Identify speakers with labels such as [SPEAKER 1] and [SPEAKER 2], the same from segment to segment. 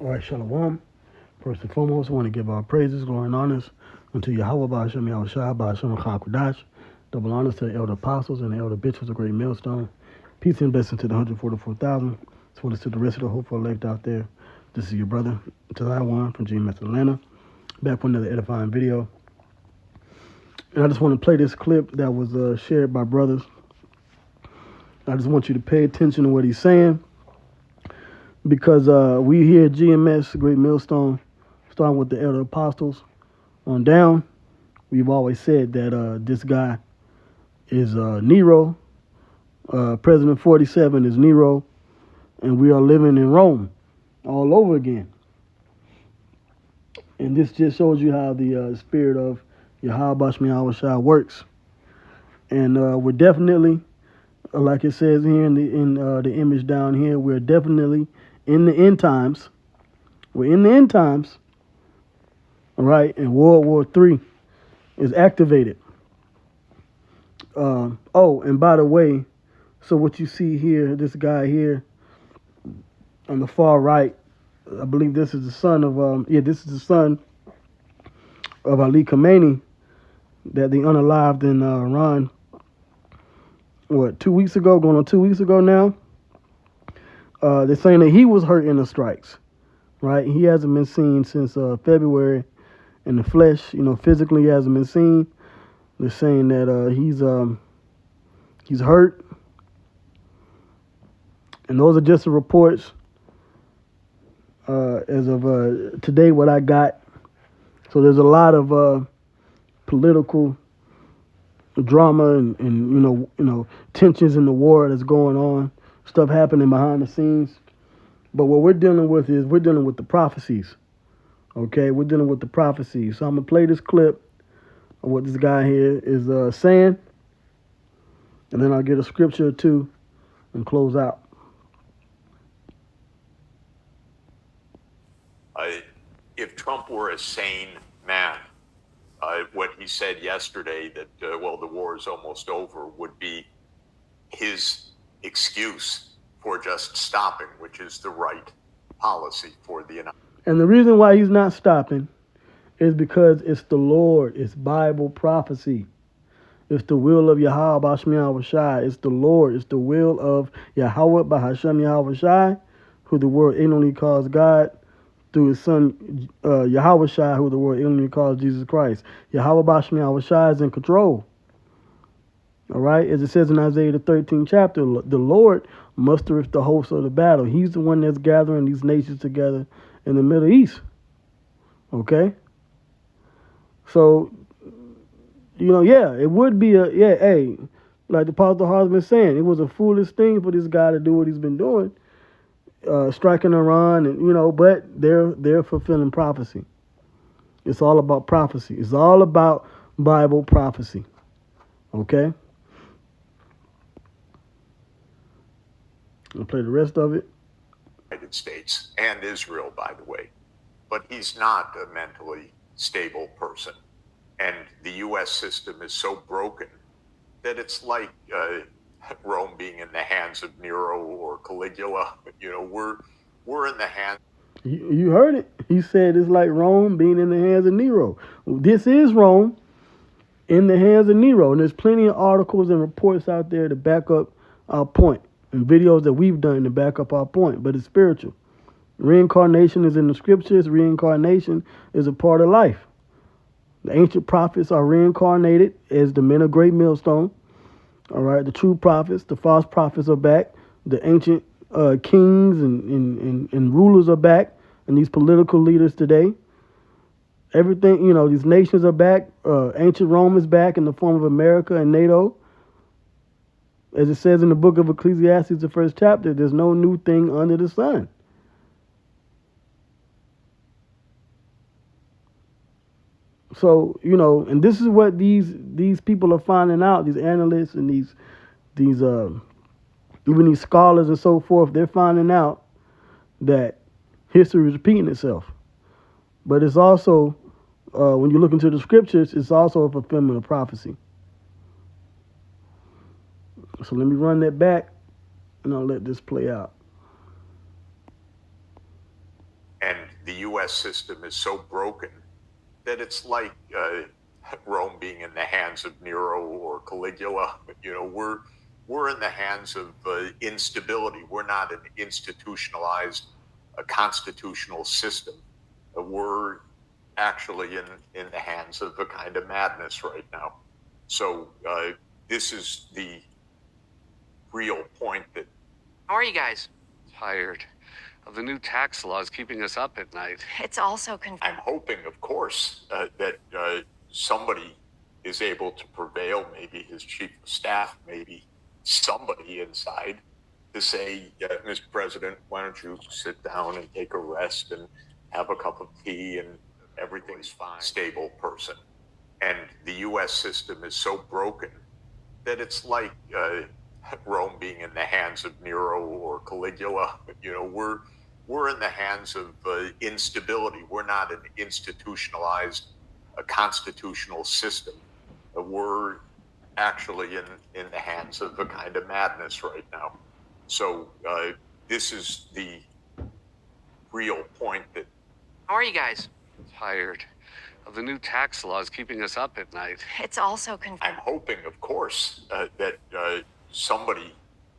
[SPEAKER 1] All right, Shalom. First and foremost, I want to give our praises, glory, and honors unto Yahweh, Ba'ashem Yahushua, Ba'ashem Chakudash. Double honors to the elder apostles and the elder bishops of Great Millstone. Peace and blessing to the 144,000, as well as to the rest of the hopeful elect out there. This is your brother, Taiwan from GMS Atlanta, back with another edifying video. And I just want to play this clip that was shared by brothers. I just want you to pay attention to what he's saying, because we here at GMS, Great Millstone, starting with the elder apostles on down, we've always said that this guy is Nero. President 47 is Nero, and we are living in Rome all over again. And this just shows you how the spirit of Yahweh Bashmi works. And we're definitely, like it says here in the image down here, we're definitely in the end times. We're in the end times, all right, and World War III is activated. Oh, and by the way, so what you see here, this guy here on the far right, I believe this is the son of, this is the son of Ali Khamenei that they unalived in Iran, 2 weeks ago, going on 2 weeks ago now. They're saying that he was hurt in the strikes, right? He hasn't been seen since February in the flesh, physically he hasn't been seen. They're saying that he's hurt. And those are just the reports as of today, what I got. So there's a lot of political drama and tensions in the war that's going on, stuff happening behind the scenes. But what we're dealing with is we're dealing with the prophecies. Okay, we're dealing with the prophecies. So I'm gonna play this clip of what this guy here is saying, and then I'll get a scripture or two and close out.
[SPEAKER 2] If Trump were a sane man, what he said yesterday that, the war is almost over would be his excuse for just stopping, which is the right policy for the United States.
[SPEAKER 1] And the reason why he's not stopping is because it's the Lord. It's Bible prophecy. It's the will of Yahweh Bashmi Yahushai. It's the Lord. It's the will of Yahweh Bahashem Yahushai, who the world ignorantly calls God, through his son Yahweh Shai, who the world ignorantly calls Jesus Christ. Yahweh Bashmi Yahushai is in control. All right? As it says in Isaiah the 13th chapter, the Lord mustereth the hosts of the battle. He's the one that's gathering these nations together in the Middle East. Okay? So, it would be like the Apostle Hall has been saying, it was a foolish thing for this guy to do what he's been doing, striking Iran, and but they're fulfilling prophecy. It's all about prophecy. It's all about Bible prophecy. Okay? I'll play the rest of it.
[SPEAKER 2] United States and Israel, by the way, but he's not a mentally stable person. And the U.S. system is so broken that it's like Rome being in the hands of Nero or Caligula. We're in the hands.
[SPEAKER 1] You heard it. He said it's like Rome being in the hands of Nero. This is Rome in the hands of Nero. And there's plenty of articles and reports out there to back up our point, and videos that we've done to back up our point. But it's spiritual. Reincarnation is in the scriptures. Reincarnation is a part of life. The ancient prophets are reincarnated as the men of Great Millstone. All right, the true prophets, the false prophets are back. The ancient kings and rulers are back, and these political leaders today. Everything, these nations are back. Ancient Rome is back in the form of America and NATO. As it says in the book of Ecclesiastes, the first chapter, there's no new thing under the sun. So, and this is what these people are finding out, these analysts and these even these scholars and so forth, they're finding out that history is repeating itself. But it's also, when you look into the scriptures, it's also a fulfillment of prophecy. So let me run that back, and I'll let this play out.
[SPEAKER 2] And the U.S. system is so broken that it's like Rome being in the hands of Nero or Caligula. We're in the hands of instability. We're not an institutionalized, constitutional system. We're actually in the hands of a kind of madness right now. So this is the real point that.
[SPEAKER 3] How are you guys?
[SPEAKER 4] Tired of the new tax laws keeping us up at night.
[SPEAKER 3] It's also confusing.
[SPEAKER 2] I'm hoping, of course, that somebody is able to prevail, maybe his chief of staff, maybe somebody inside, to say, Mr. President, why don't you sit down and take a rest and have a cup of tea and everything's fine. Stable person. And the U.S. system is so broken that it's like Rome being in the hands of Nero or Caligula. We're in the hands of instability. We're not an institutionalized, constitutional system. We're actually in the hands of a kind of madness right now. So this is the real point that.
[SPEAKER 3] How are you guys?
[SPEAKER 4] Tired of the new tax laws keeping us up at night.
[SPEAKER 3] It's also confusing.
[SPEAKER 2] I'm hoping, of course, that somebody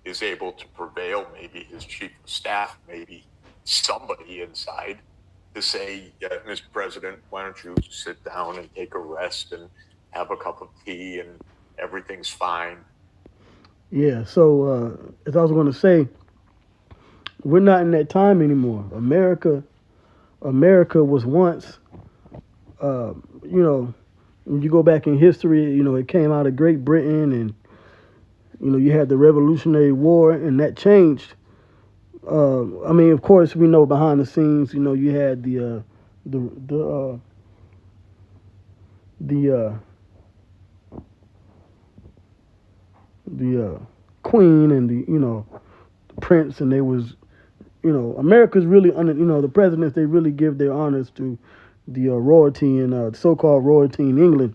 [SPEAKER 2] is able to prevail, maybe his chief of staff, maybe somebody inside, to say, Mr. President, why don't you sit down and take a rest and have a cup of tea and everything's fine.
[SPEAKER 1] Yeah, so as I was going to say, we're not in that time anymore. America was once, when you go back in history, it came out of Great Britain, and you had the Revolutionary War, and that changed. Of course, we know behind the scenes, you had the queen and the prince, and they was America's really under the presidents. They really give their honors to the royalty and so-called royalty in England,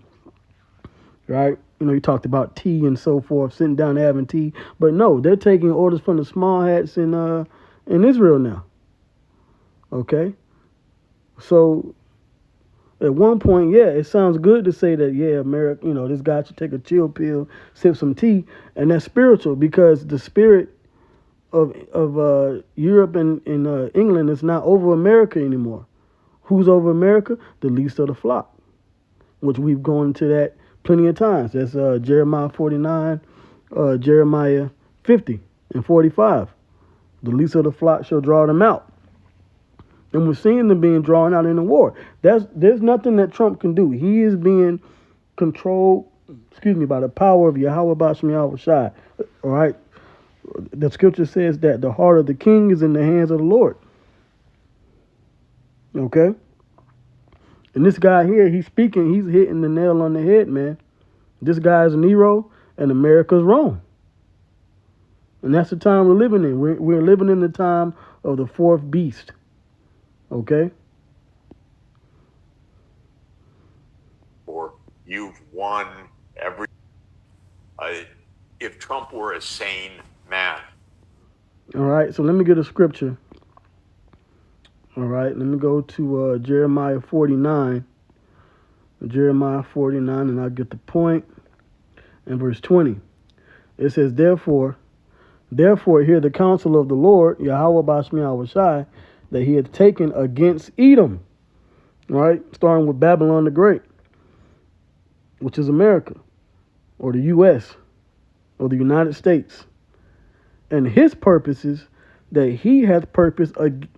[SPEAKER 1] right? You talked about tea and so forth, sitting down and having tea, but no, they're taking orders from the small hats in Israel now. Okay, so at one point, yeah, it sounds good to say that, yeah, America, this guy should take a chill pill, sip some tea, and that's spiritual, because the spirit of Europe and England is not over America anymore. Who's over America? The least of the flock, which we've gone into that plenty of times. That's Jeremiah 49, Jeremiah 50 and 45. The least of the flock shall draw them out. And we're seeing them being drawn out in the war. There's nothing that Trump can do. He is being controlled, by the power of Yahweh Basham Yahweh Shai. All right? The scripture says that the heart of the king is in the hands of the Lord. Okay? And this guy here, he's hitting the nail on the head, man. This guy is Nero, and America's Rome. And that's the time we're living in. We're living in the time of the fourth beast. Okay?
[SPEAKER 2] Or you've won every. If Trump were a sane man.
[SPEAKER 1] All right, so let me get a scripture. All right, let me go to Jeremiah 49. Jeremiah 49, and I'll get the point. And verse 20. It says, Therefore, hear the counsel of the Lord, Yahweh Bashmi Yahweh Shai, that he had taken against Edom. All right, starting with Babylon the Great, which is America, or the U.S., or the United States. And his purposes that he hath purposed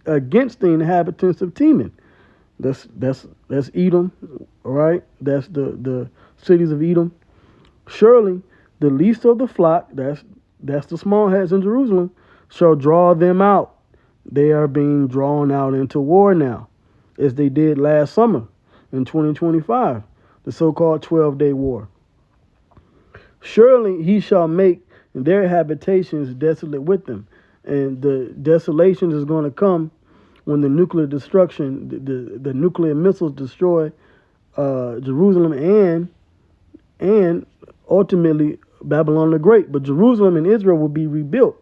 [SPEAKER 1] against the inhabitants of Teman. That's Edom, all right? That's the cities of Edom. Surely the least of the flock, that's the small hats in Jerusalem, shall draw them out. They are being drawn out into war now, as they did last summer in 2025, the so-called 12-day war. Surely he shall make their habitations desolate with them. And the desolation is going to come when the nuclear destruction, the nuclear missiles destroy Jerusalem and ultimately Babylon the Great. But Jerusalem and Israel will be rebuilt.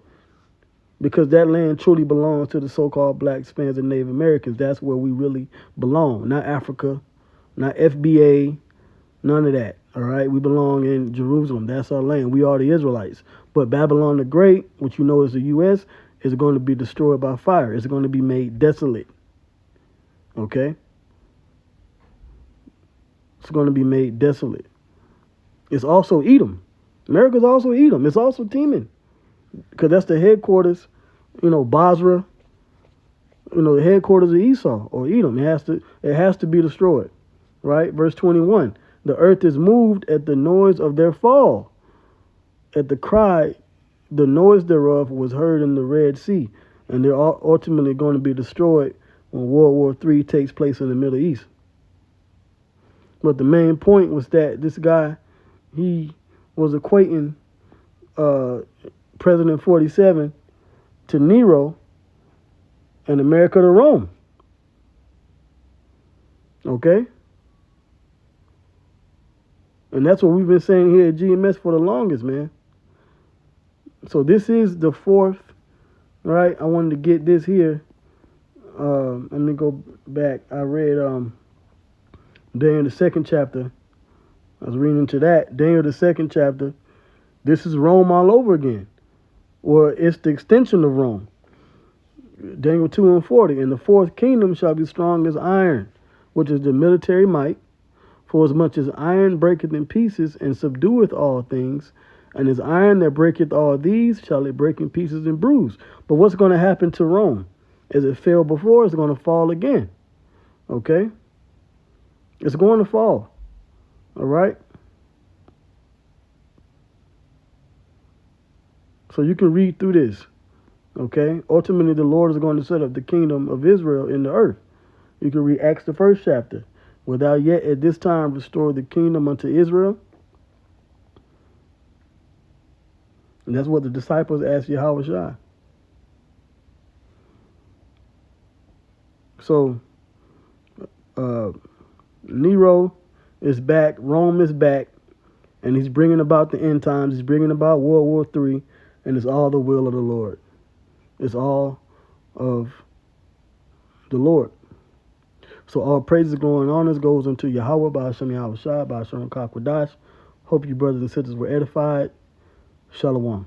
[SPEAKER 1] because that land truly belongs to the so-called black Spanish and Native Americans. That's where we really belong, not Africa, not FBA, none of that. All right, we belong in Jerusalem. That's our land. We are the Israelites. But Babylon the Great, which you know is the U.S., is going to be destroyed by fire. It's going to be made desolate. Okay? It's going to be made desolate. It's also Edom. America's also Edom. It's also Teman, because that's the headquarters, Basra, the headquarters of Esau or Edom. It has to be destroyed. Right? Verse 21. The earth is moved at the noise of their fall. At the cry, the noise thereof was heard in the Red Sea. And they're ultimately going to be destroyed when World War III takes place in the Middle East. But the main point was that this guy, he was equating President 47 to Nero and America to Rome. Okay? And that's what we've been saying here at GMS for the longest, man. So this is the fourth, right? I wanted to get this here. Let me go back. I read Daniel the second chapter. I was reading into that. Daniel the second chapter. This is Rome all over again. Or it's the extension of Rome. Daniel 2:40. And the fourth kingdom shall be strong as iron, which is the military might. For as much as iron breaketh in pieces and subdueth all things, and as iron that breaketh all these, shall it break in pieces and bruise. But what's going to happen to Rome? As it fell before, it's going to fall again. Okay? It's going to fall. All right? So you can read through this. Okay? Ultimately, the Lord is going to set up the kingdom of Israel in the earth. You can read Acts the first chapter. Without yet at this time restore the kingdom unto Israel. And that's what the disciples asked Yahweh Shai. So, Nero is back. Rome is back. And he's bringing about the end times. He's bringing about World War III. And it's all the will of the Lord. It's all of the Lord. So all praises, glory, and honors goes unto Yahweh, by Hashem Yahweh Shai, by Hashem Kakwadash. Hope you brothers and sisters were edified. Shalom.